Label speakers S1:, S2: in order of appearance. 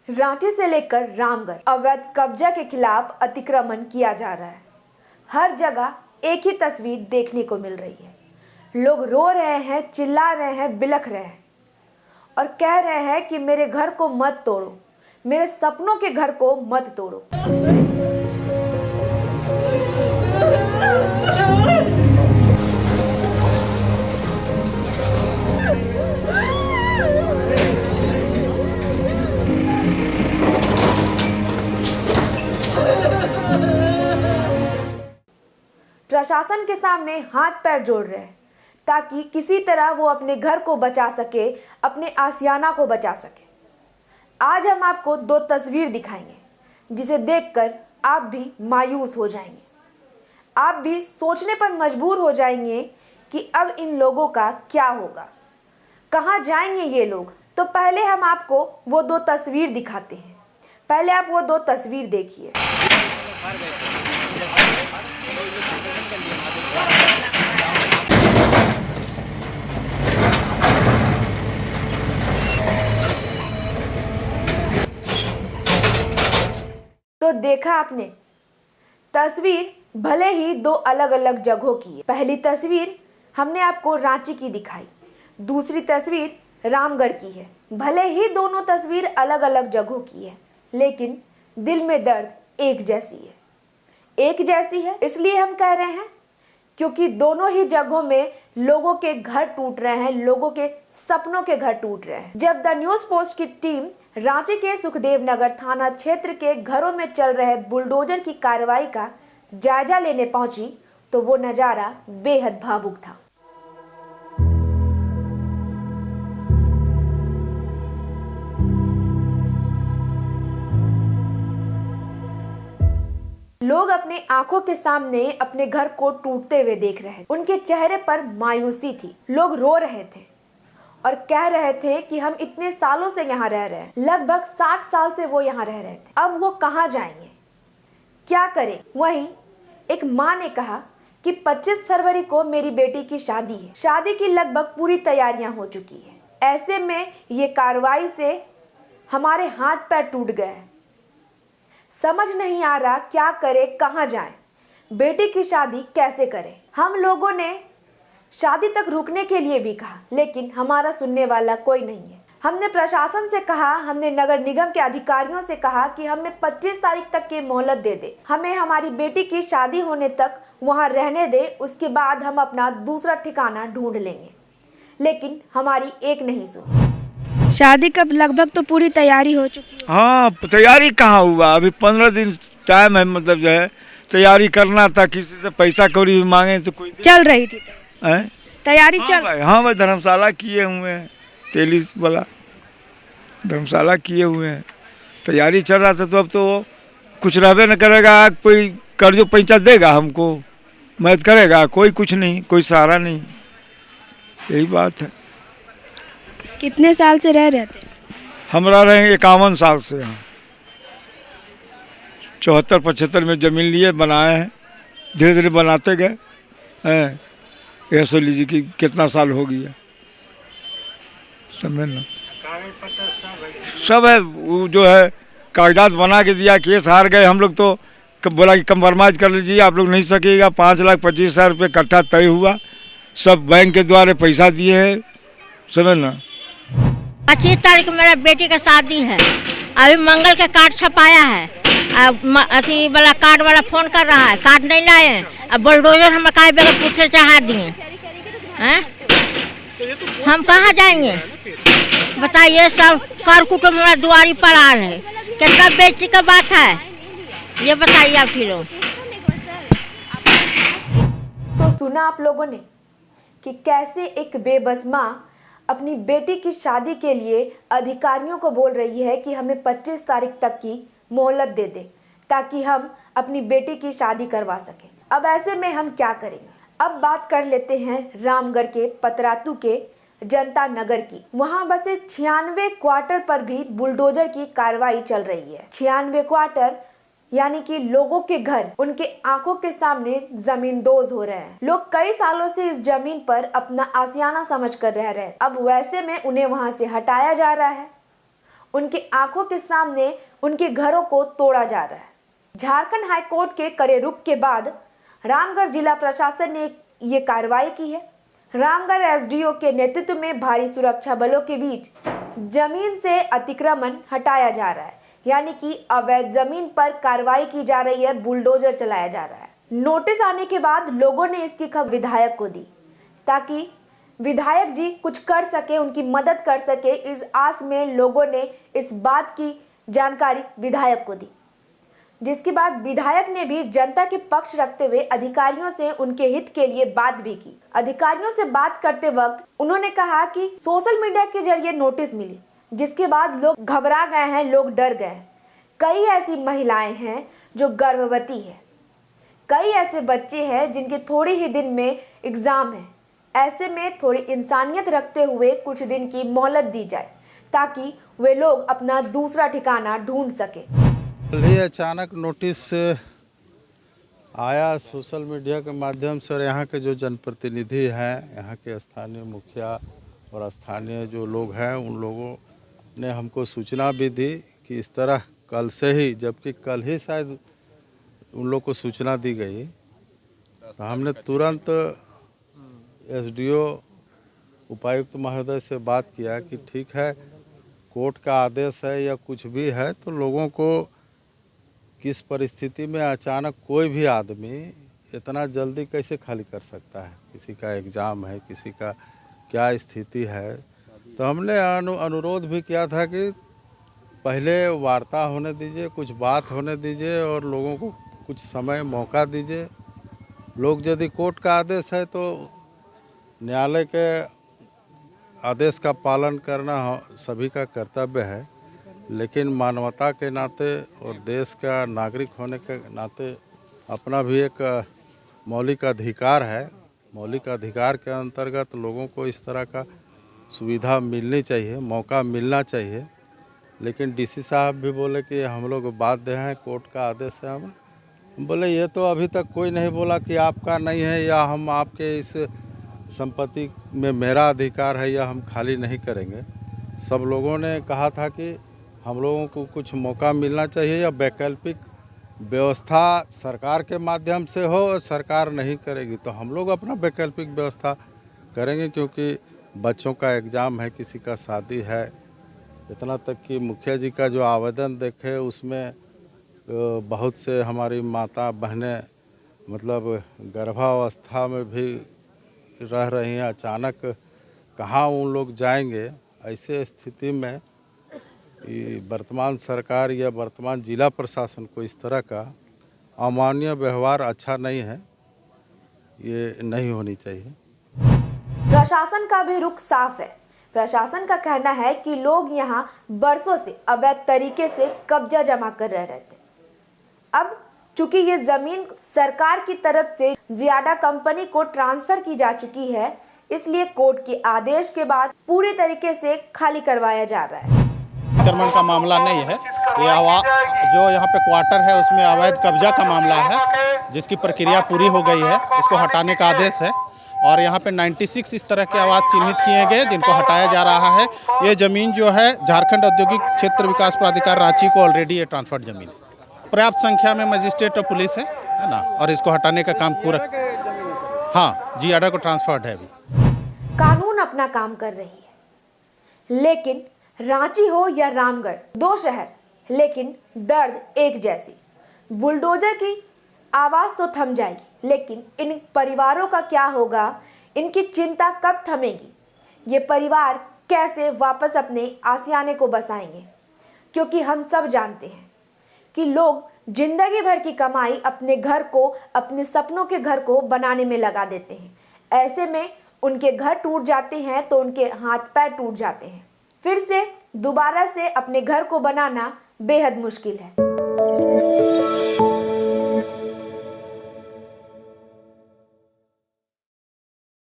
S1: रांची से लेकर रामगढ़ अवैध कब्जा के खिलाफ अतिक्रमण किया जा रहा है। हर जगह एक ही तस्वीर देखने को मिल रही है। लोग रो रहे हैं, चिल्ला रहे हैं, बिलख रहे हैं और कह रहे हैं कि मेरे घर को मत तोड़ो, मेरे सपनों के घर को मत तोड़ो। प्रशासन के सामने हाथ पैर जोड़ रहे हैं ताकि किसी तरह वो अपने घर को बचा सके, अपने आशियाना को बचा सके। आज हम आपको दो तस्वीर दिखाएंगे जिसे देखकर आप भी मायूस हो जाएंगे। आप भी सोचने पर मजबूर हो जाएंगे कि अब इन लोगों का क्या होगा, कहां जाएंगे ये लोग। तो पहले हम आपको वो दो तस्वीर दिखाते हैं। पहले आप वो दो तस्वीर देखिए। तो देखा आपने, तस्वीर भले ही दो अलग अलग जगहों की है। पहली तस्वीर हमने आपको रांची की दिखाई, दूसरी तस्वीर रामगढ़ की है। भले ही दोनों तस्वीर अलग अलग जगहों की है, लेकिन दिल में दर्द एक जैसी है। एक जैसी है इसलिए हम कह रहे हैं क्योंकि दोनों ही जगहों में लोगों के घर टूट रहे हैं, लोगों के सपनों के घर टूट रहे हैं। जब द न्यूज पोस्ट की टीम रांची के सुखदेव नगर थाना क्षेत्र के घरों में चल रहे बुलडोजर की कार्रवाई का जायजा लेने पहुंची तो वो नजारा बेहद भावुक था। लोग अपने आंखों के सामने अपने घर को टूटते हुए देख रहे थे। उनके चेहरे पर मायूसी थी। लोग रो रहे थे और कह रहे थे कि हम इतने सालों से यहाँ रह रहे हैं, लगभग 60 साल से वो यहाँ रह रहे थे, अब वो कहाँ जाएंगे, क्या करें। वहीं एक माँ ने कहा कि 25 फरवरी को मेरी बेटी की शादी है, शादी की लगभग पूरी तैयारियां हो चुकी है। ऐसे में ये कार्रवाई से हमारे हाथ पैर टूट गए हैं। समझ नहीं आ रहा क्या करे, कहाँ जाए, बेटी की शादी कैसे करें। हम लोगों ने शादी तक रुकने के लिए भी कहा, लेकिन हमारा सुनने वाला कोई नहीं है। हमने प्रशासन से कहा, हमने नगर निगम के अधिकारियों से कहा कि हमें 25 तारीख तक की मोहलत दे दे, हमें हमारी बेटी की शादी होने तक वहां रहने दे, उसके बाद हम अपना दूसरा ठिकाना ढूंढ लेंगे, लेकिन हमारी एक नहीं सुनी।
S2: शादी कब लगभग तो पूरी तैयारी हो चुकी है।
S3: हाँ, तैयारी कहाँ हुआ, अभी 15 दिन टाइम है, मतलब जो है तैयारी करना था। किसी से पैसा कौड़ी भी मांगे तो कोई
S2: चल रही थी तैयारी।
S3: हाँ भाई, धर्मशाला किए हुए हैं, तेलीस वाला धर्मशाला किए हुए हैं, तैयारी चल रहा था। तो अब तो कुछ रहबे न करेगा, कोई कर्जो पैसा देगा हमको, मदद करेगा कोई, कुछ नहीं, कोई सहारा नहीं। यही बात है।
S2: कितने साल से रह रहे थे? हम
S3: रह रहे हैं 51 साल से यहाँ। 74-75 में ज़मीन लिए, बनाए हैं, धीरे धीरे बनाते गए हैं। यह सोच लीजिए कि कितना साल हो गया, समझ ना। सब है, वो जो है कागजात बना के दिया, केस हार गए हम लोग। तो बोला कि कंप्रोमाइज़ कर लीजिए, आप लोग नहीं सकेगा। 5,25,000 रुपये इकट्ठा तय हुआ, सब बैंक के द्वारा पैसा दिए हैं, समझ ना।
S4: 25 तारीख मेरा बेटी का शादी है। अभी मंगल का कार्ड छपाया है, अथी वाला कार्ड वाला फोन कर रहा है, कार्ड नहीं लाए। अब बुलडोजर हम काय बेगर पूछे चढ़ा दिए हैं, हम कहाँ जाएंगे बताइए। सब कर कुटुंब हमारा दुआरी पर आ रहे, कितना बेइज्जती का बात है ये बताइए आप ही लोग।
S1: तो सुना आप लोगों ने कि कैसे एक बेबस माँ अपनी बेटी की शादी के लिए अधिकारियों को बोल रही है कि हमें 25 तारीख तक की मोहलत दे दे ताकि हम अपनी बेटी की शादी करवा सकें। अब ऐसे में हम क्या करेंगे। अब बात कर लेते हैं रामगढ़ के पतरातू के जनता नगर की। वहां बसे 96 क्वार्टर पर भी बुलडोजर की कार्रवाई चल रही है। 96 क्वार्टर यानी कि लोगों के घर उनके आंखों के सामने जमींदोज हो रहे हैं। लोग कई सालों से इस जमीन पर अपना आशियाना समझ कर रह रहे हैं। अब वैसे में उन्हें वहां से हटाया जा रहा है, उनकी आंखों के सामने उनके घरों को तोड़ा जा रहा है। झारखंड हाई कोर्ट के कड़े रुख के बाद रामगढ़ जिला प्रशासन ने ये कार्रवाई की है। रामगढ़ एसडीओ के नेतृत्व में भारी सुरक्षा बलों के बीच जमीन से अतिक्रमण हटाया जा रहा है, यानी कि अवैध जमीन पर कार्रवाई की जा रही है, बुलडोजर चलाया जा रहा है। नोटिस आने के बाद लोगों ने इसकी खबर विधायक को दी ताकि विधायक जी कुछ कर सके, उनकी मदद कर सके। इस आस में लोगों ने इस बात की जानकारी विधायक को दी, जिसके बाद विधायक ने भी जनता के पक्ष रखते हुए अधिकारियों से उनके हित के लिए बात भी की। अधिकारियों से बात करते वक्त उन्होंने कहा कि सोशल मीडिया के जरिए नोटिस मिली, जिसके बाद लोग घबरा गए हैं, लोग डर गए हैं। कई ऐसी महिलाएं हैं जो गर्भवती है, कई ऐसे बच्चे हैं जिनके थोड़ी ही दिन में एग्जाम है। ऐसे में थोड़ी इंसानियत रखते हुए कुछ दिन की मोहलत दी जाए ताकि वे लोग अपना दूसरा ठिकाना ढूंढ सके।
S5: ये अचानक नोटिस आया सोशल मीडिया के माध्यम से, और यहाँ के जो जनप्रतिनिधि हैं, यहाँ के स्थानीय मुखिया और स्थानीय जो लोग हैं, उन लोगों ने हमको सूचना भी दी कि इस तरह कल से ही, जबकि कल ही शायद उन लोग को सूचना दी गई, तो हमने तुरंत एसडीओ उपायुक्त महोदय से बात किया कि ठीक है, कोर्ट का आदेश है या कुछ भी है, तो लोगों को किस परिस्थिति में अचानक कोई भी आदमी इतना जल्दी कैसे खाली कर सकता है। किसी का एग्ज़ाम है, किसी का क्या स्थिति है। तो हमने अनुरोध भी किया था कि पहले वार्ता होने दीजिए, कुछ बात होने दीजिए और लोगों को कुछ समय मौका दीजिए। लोग यदि कोर्ट का आदेश है तो न्यायालय के आदेश का पालन करना सभी का कर्तव्य है, लेकिन मानवता के नाते और देश का नागरिक होने के नाते अपना भी एक मौलिक अधिकार है। मौलिक अधिकार के अंतर्गत लोगों को इस तरह का सुविधा मिलनी चाहिए, मौका मिलना चाहिए। लेकिन डीसी साहब भी बोले कि हम लोग बाध्य हैं, कोर्ट का आदेश है। हम बोले ये तो अभी तक कोई नहीं बोला कि आपका नहीं है या हम आपके इस संपत्ति में मेरा अधिकार है या हम खाली नहीं करेंगे। सब लोगों ने कहा था कि हम लोगों को कुछ मौका मिलना चाहिए या वैकल्पिक व्यवस्था सरकार के माध्यम से हो, और सरकार नहीं करेगी तो हम लोग अपना वैकल्पिक व्यवस्था करेंगे, क्योंकि बच्चों का एग्ज़ाम है, किसी का शादी है। इतना तक कि मुखिया जी का जो आवेदन देखे उसमें बहुत से हमारी माता बहनें मतलब गर्भावस्था में भी रह रही हैं। अचानक कहाँ उन लोग जाएंगे। ऐसे स्थिति में वर्तमान सरकार या वर्तमान जिला प्रशासन को इस तरह का अमानवीय व्यवहार अच्छा नहीं है, ये नहीं होनी चाहिए।
S1: प्रशासन का भी रुख साफ है। प्रशासन का कहना है कि लोग यहां बरसों से अवैध तरीके से कब्जा जमा कर रहे थे। अब चूंकि ये जमीन सरकार की तरफ से जियाडा कंपनी को ट्रांसफर की जा चुकी है, इसलिए कोर्ट के आदेश के बाद पूरी तरीके से खाली करवाया जा रहा है।
S6: अतिक्रमण का मामला नहीं है, ये जो यहाँ पे क्वार्टर है उसमें अवैध कब्जा का मामला है, जिसकी प्रक्रिया पूरी हो गई है, उसको हटाने का आदेश है। और यहाँ पे 96 इस तरह के आवास चिन्हित किए गए जिनको हटाया जा रहा है। ये ज़मीन जो है झारखंड औद्योगिक क्षेत्र विकास प्राधिकार रांची को ऑलरेडी ये ट्रांसफर्ड ज़मीन, पर्याप्त संख्या में मजिस्ट्रेट और पुलिस है ना, और इसको हटाने का काम पूरा, हाँ, जियाडा को ट्रांसफर्ड है। अभी
S1: कानून अपना काम कर रही है, लेकिन रांची हो या रामगढ़, दो शहर लेकिन दर्द एक जैसी। बुलडोजर की आवाज तो थम जाएगी, लेकिन इन परिवारों का क्या होगा, इनकी चिंता कब थमेगी, ये परिवार कैसे वापस अपने आशियाने को बसाएंगे। क्योंकि हम सब जानते हैं कि लोग जिंदगी भर की कमाई अपने घर को, अपने सपनों के घर को बनाने में लगा देते हैं। ऐसे में उनके घर टूट जाते हैं तो उनके हाथ पैर टूट जाते हैं। फिर से दोबारा से अपने घर को बनाना बेहद मुश्किल है।